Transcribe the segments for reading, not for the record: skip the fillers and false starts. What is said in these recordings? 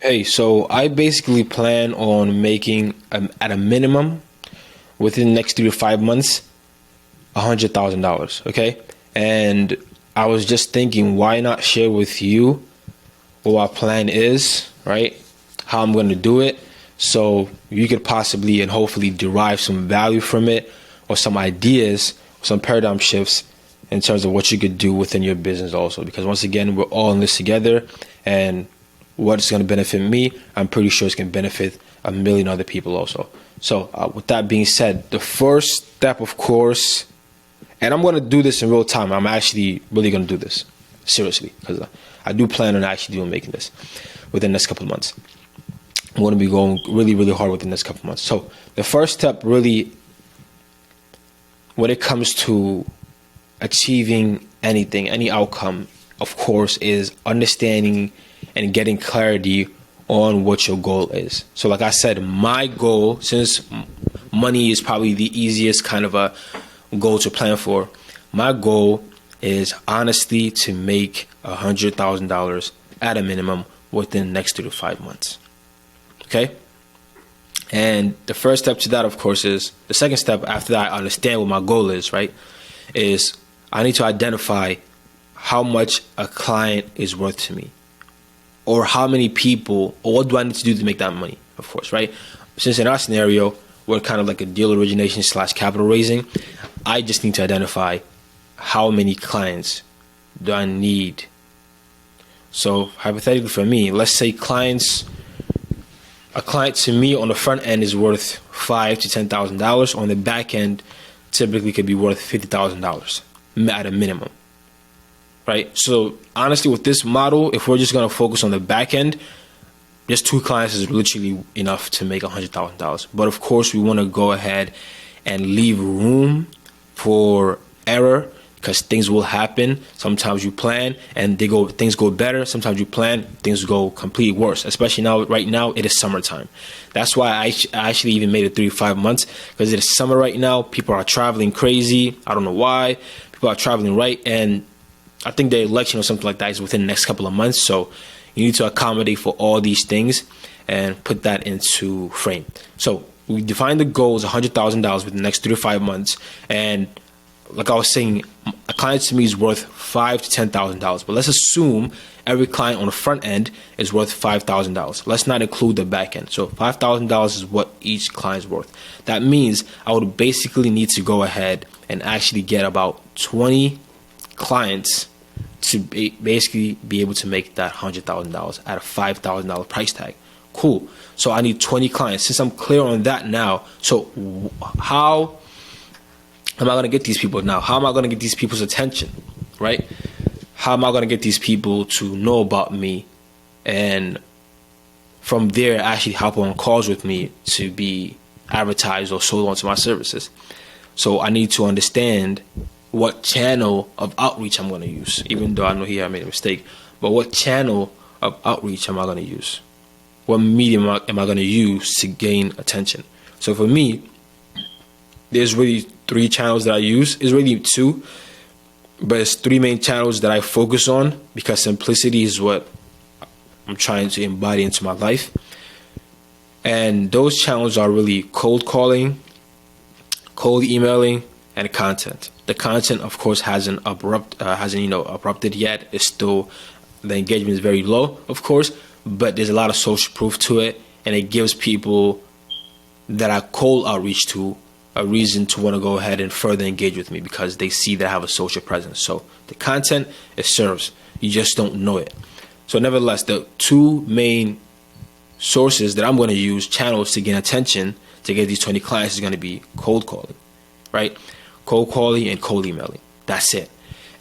Hey, so I basically plan on making, at a minimum, within the next 3 to 5 months, $100,000. Okay, and I was just thinking, why not share with you what our plan is, right? How I'm going to do it, so you could possibly and hopefully derive some value from it, or some ideas, some paradigm shifts in terms of what you could do within your business also. Because once again, we're all in this together, and what's going to benefit me, I'm pretty sure it's going to benefit a million other people also. So with that being said, the first step, of course, and I'm going to do this in real time. I'm actually really going to do this seriously, because I do plan on actually doing making this within the next couple of months. I'm going to be going really, really hard within the next couple of months. So the first step, really, when it comes to achieving anything, any outcome, of course, is understanding and getting clarity on what your goal is. So like I said, my goal, since money is probably the easiest kind of a goal to plan for, my goal is honestly to make $100,000 at a minimum within the next 3 to 5 months. Okay? And the first step to that, of course, is the second step after that I understand what my goal is, right? Is I need to identify how much a client is worth to me, or how many people, or what do I need to do to make that money, of course, right? Since in our scenario, we're kind of like a deal origination / capital raising, I just need to identify how many clients do I need. So hypothetically for me, let's say a client to me on the front end is worth $5,000 to $10,000. On the back end, typically could be worth $50,000 at a minimum, right? So honestly, with this model, if we're just going to focus on the back end, just 2 clients is literally enough to make $100,000. But of course, we want to go ahead and leave room for error, because things will happen. Sometimes you plan and things go better. Sometimes you plan, things go completely worse. Especially now, right now, it is summertime. That's why I actually even made it 3 to 5 months, because it is summer right now. People are traveling crazy. I don't know why. People are traveling, right? And I think the election or something like that is within the next couple of months. So you need to accommodate for all these things and put that into frame. So we define the goal as $100,000 within the next 3 to 5 months. And like I was saying, a client to me is worth $5,000 to $10,000. But let's assume every client on the front end is worth $5,000. Let's not include the back end. So $5,000 is what each client is worth. That means I would basically need to go ahead and actually get about 20 clients to basically be able to make that $100,000 at a $5,000 price tag. Cool. So I need 20 clients. Since I'm clear on that now, so how am I going to get these people now? How am I going to get these people's attention, right? How am I going to get these people to know about me, and from there actually hop on calls with me to be advertised or sold onto my services? So I need to understand what channel of outreach I'm going to use, even though I know here I made a mistake. But what channel of outreach am I going to use? What medium am I going to use to gain attention? So for me, there's really 3 channels that I use. It's really 2, but it's 3 main channels that I focus on, because simplicity is what I'm trying to embody into my life. And those channels are really cold calling, cold emailing, and content. The content, of course, hasn't erupted yet. It's still, the engagement is very low, of course, but there's a lot of social proof to it, and it gives people that I cold outreach to a reason to want to go ahead and further engage with me, because they see that I have a social presence. So the content, it serves. You just don't know it. So nevertheless, the 2 main sources that I'm going to use, channels to gain attention, to get these 20 clients, is going to be cold calling, right? Cold calling and cold emailing. That's it.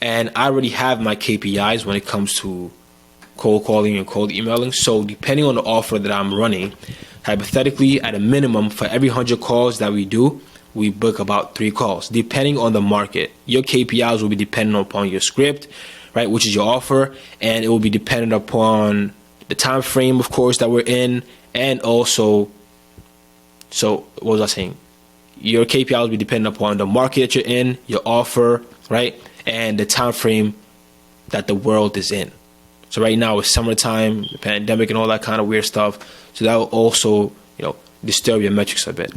And I already have my KPIs when it comes to cold calling and cold emailing. So depending on the offer that I'm running, hypothetically, at a minimum, for every 100 calls that we do, we book about 3 calls, depending on the market. Your KPIs will be dependent upon your script, right, which is your offer, and it will be dependent upon the time frame, of course, that we're in, and also, so what was I saying? Your KPIs will be dependent upon the market that you're in, your offer, right, and the time frame that the world is in. So right now it's summertime, the pandemic and all that kind of weird stuff. So that will also, disturb your metrics a bit.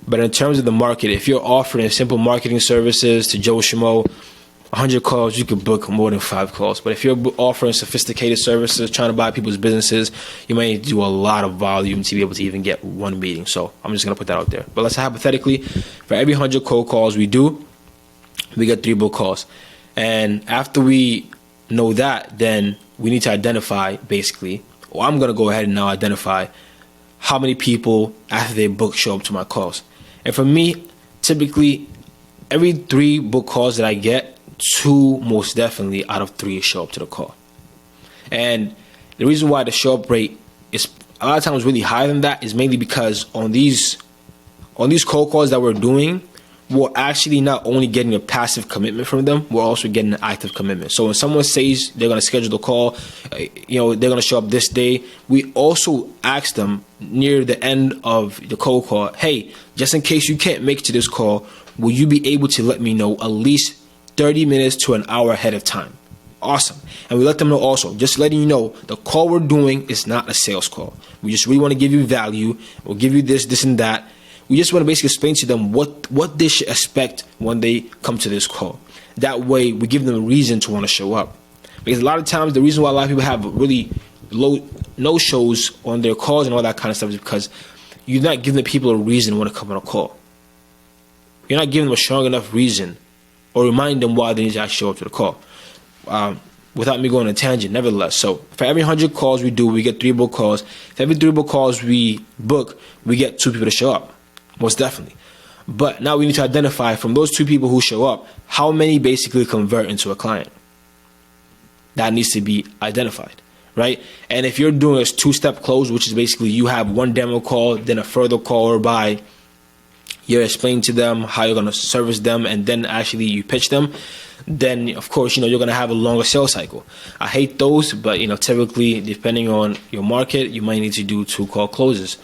But in terms of the market, if you're offering simple marketing services to Joe Schmo, 100 calls, you could book more than 5 calls. But if you're offering sophisticated services, trying to buy people's businesses, you might need to do a lot of volume to be able to even get one meeting. So I'm just going to put that out there. But let's say hypothetically, for every 100 cold calls we do, we get 3 book calls. And after we know that, then we need to identify, basically, or I'm going to go ahead and now identify how many people after they book show up to my calls. And for me, typically, every 3 book calls that I get, 2 most definitely out of 3 show up to the call. And the reason why the show up rate is a lot of times really higher than that is mainly because on these cold calls that we're doing, we're actually not only getting a passive commitment from them, we're also getting an active commitment. So when someone says they're going to schedule the call, they're going to show up this day, we also ask them near the end of the cold call, hey, just in case you can't make it to this call, will you be able to let me know at least 30 minutes to an hour ahead of time? Awesome. And we let them know also, just letting you know, the call we're doing is not a sales call. We just really want to give you value. We'll give you this, and that. We just want to basically explain to them what they should expect when they come to this call. That way, we give them a reason to want to show up. Because a lot of times, the reason why a lot of people have really low no-shows on their calls and all that kind of stuff is because you're not giving the people a reason to want to come on a call. You're not giving them a strong enough reason or remind them why they need to actually show up to the call. Without me going on a tangent, nevertheless. So for every 100 calls we do, we get 3 book calls. For every 3 book calls we book, we get 2 people to show up. Most definitely. But now we need to identify from those 2 people who show up, how many basically convert into a client. That needs to be identified, right? And if you're doing a 2-step close, which is basically you have 1 demo call, then a further call whereby you're explaining to them how you're going to service them, and then actually you pitch them, then of course, you're going to have a longer sales cycle. I hate those, but typically, depending on your market, you might need to do 2 call closes.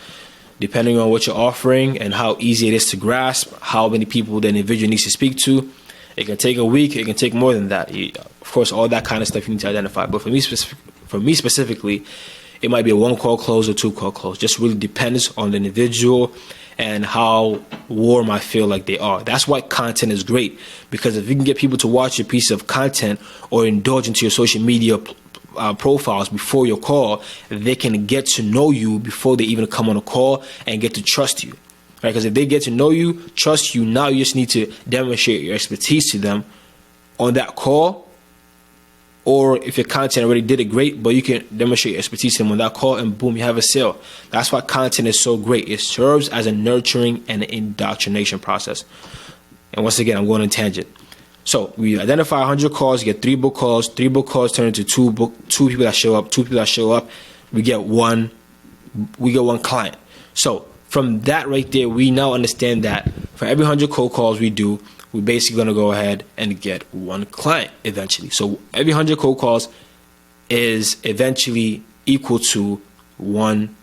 Depending on what you're offering and how easy it is to grasp, how many people the individual needs to speak to, it can take a week, it can take more than that. Of course, all that kind of stuff you need to identify. But for me specifically, it might be a 1 call close or 2 call close. Just really depends on the individual and how warm I feel like they are. That's why content is great, because if you can get people to watch a piece of content or indulge into your social media profiles before your call, they can get to know you before they even come on a call and get to trust you, right? Because if they get to know you, trust you, now you just need to demonstrate your expertise to them on that call. Or if your content already did it great, but you can demonstrate your expertise to them on that call, and boom, you have a sale. That's why content is so great. It serves as a nurturing and an indoctrination process. And once again, I'm going on a tangent. So we identify 100 calls, you get 3 book calls. 3 book calls turn into 2 people that show up. 2 people that show up, we get one client. So from that right there, we now understand that for every 100 cold calls we do, we're basically going to go ahead and get 1 client eventually. So every 100 cold calls is eventually equal to 1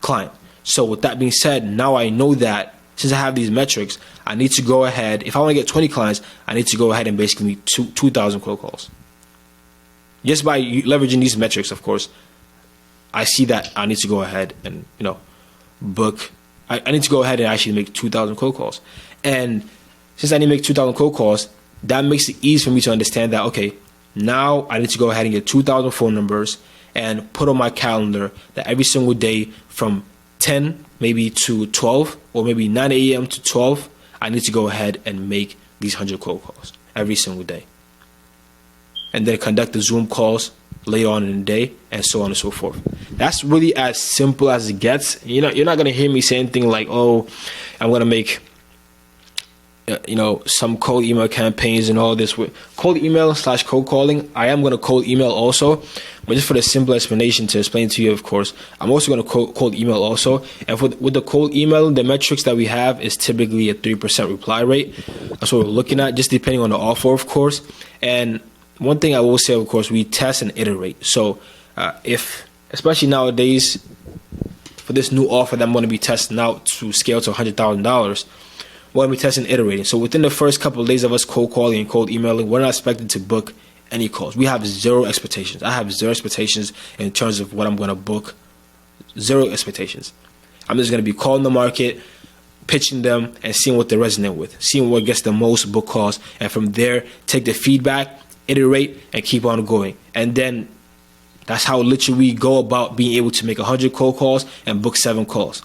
client. So with that being said, now I know that since I have these metrics, I need to go ahead. If I want to get 20 clients, I need to go ahead and basically make 2,000 cold calls. Just by leveraging these metrics, of course, I see that I need to go ahead and book. I need to go ahead and actually make 2,000 cold calls. And since I need to make 2,000 cold calls, that makes it easy for me to understand that, okay, now I need to go ahead and get 2,000 phone numbers and put on my calendar that every single day from 10 maybe to 12, or maybe 9 a.m. to 12, I need to go ahead and make these 100 cold calls every single day. And then conduct the Zoom calls later on in the day, and so on and so forth. That's really as simple as it gets. You're not going to hear me say anything like, oh, I'm going to make some cold email campaigns and all this. With cold email / cold calling, I am going to cold email also, but just for the simple explanation to explain to you, of course, I'm also going to cold email also. And with the cold email, the metrics that we have is typically a 3% reply rate. That's what we're looking at, just depending on the offer, of course. And one thing I will say, of course, we test and iterate. So if, especially nowadays, for this new offer that I'm going to be testing out to scale to $100,000, we're going to be testing and iterating. So within the first couple of days of us cold calling and cold emailing, we're not expected to book any calls. We have zero expectations. I have zero expectations in terms of what I'm going to book. Zero expectations. I'm just going to be calling the market, pitching them, and seeing what they resonate with, seeing what gets the most book calls, and from there, take the feedback, iterate, and keep on going. And then that's how literally we go about being able to make 100 cold calls and book 7 calls.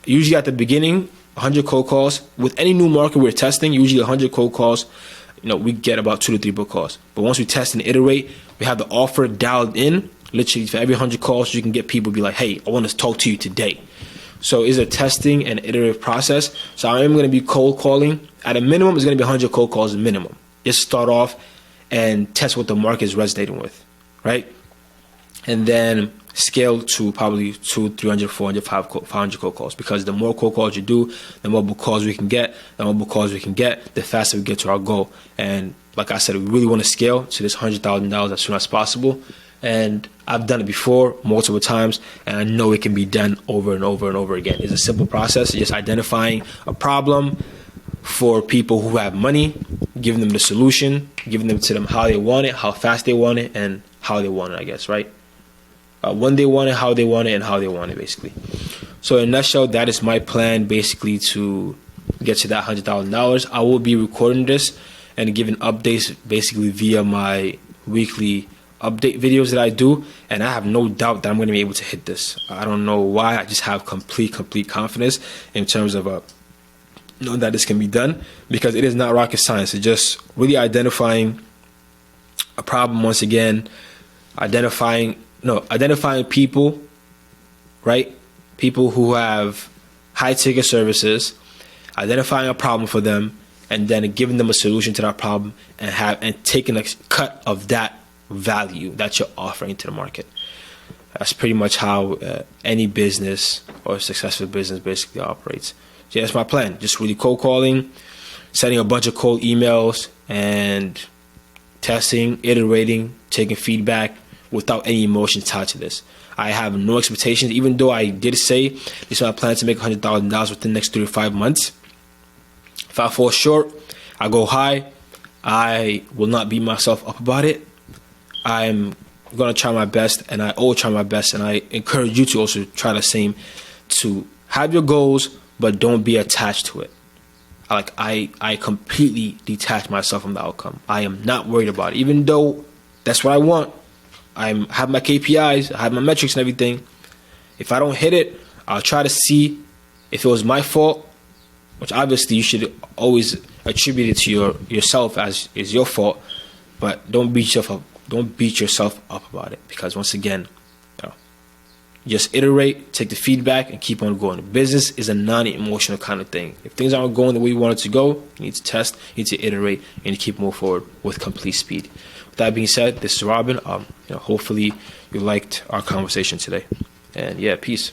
Usually at the beginning, 100 cold calls. With any new market we're testing, usually 100 cold calls, we get about 2 to 3 book calls. But once we test and iterate, we have the offer dialed in. Literally for every 100 calls, you can get people be like, hey, I want to talk to you today. So it's a testing and iterative process. So I am going to be cold calling. At a minimum, it's going to be 100 cold calls minimum. Just start off and test what the market is resonating with, right? And then scale to probably 200, 300, 400, 500 cold calls. Because the more cold calls you do, the more book calls we can get. The more book calls we can get, the faster we get to our goal. And like I said, we really want to scale to this $100,000 as soon as possible. And I've done it before multiple times, and I know it can be done over and over and over again. It's a simple process. It's just identifying a problem for people who have money, giving them the solution, giving them to them how they want it, how fast they want it, and how they want it, I guess, right? When they want it, how they want it, and how they want it, basically. So in a nutshell, that is my plan, basically, to get to that $100,000. I will be recording this and giving updates, basically, via my weekly update videos that I do, and I have no doubt that I'm going to be able to hit this. I don't know why. I just have complete confidence in terms of knowing that this can be done, because it is not rocket science. It's just really identifying a problem once again, identifying people, right? People who have high ticket services, identifying a problem for them, and then giving them a solution to that problem, and taking a cut of that value that you're offering to the market. That's pretty much how any business or successful business basically operates. So that's my plan. Just really cold calling, sending a bunch of cold emails, and testing, iterating, taking feedback without any emotion tied to this. I have no expectations, even though I did say this is my plan to make $100,000 within the next 3 to 5 months. If I fall short, I go high. I will not beat myself up about it. I'm going to try my best, and I always try my best, and I encourage you to also try the same, to have your goals, but don't be attached to it. I completely detach myself from the outcome. I am not worried about it, even though that's what I want. I have my KPIs, I have my metrics and everything. If I don't hit it, I'll try to see if it was my fault, which obviously you should always attribute it to yourself as is your fault, but don't beat yourself up. Don't beat yourself up about it, because once again, just iterate, take the feedback, and keep on going. Business is a non-emotional kind of thing. If things aren't going the way you want it to go, you need to test, you need to iterate, and you keep moving forward with complete speed. With that being said, this is Robin. Hopefully you liked our conversation today. And yeah, peace.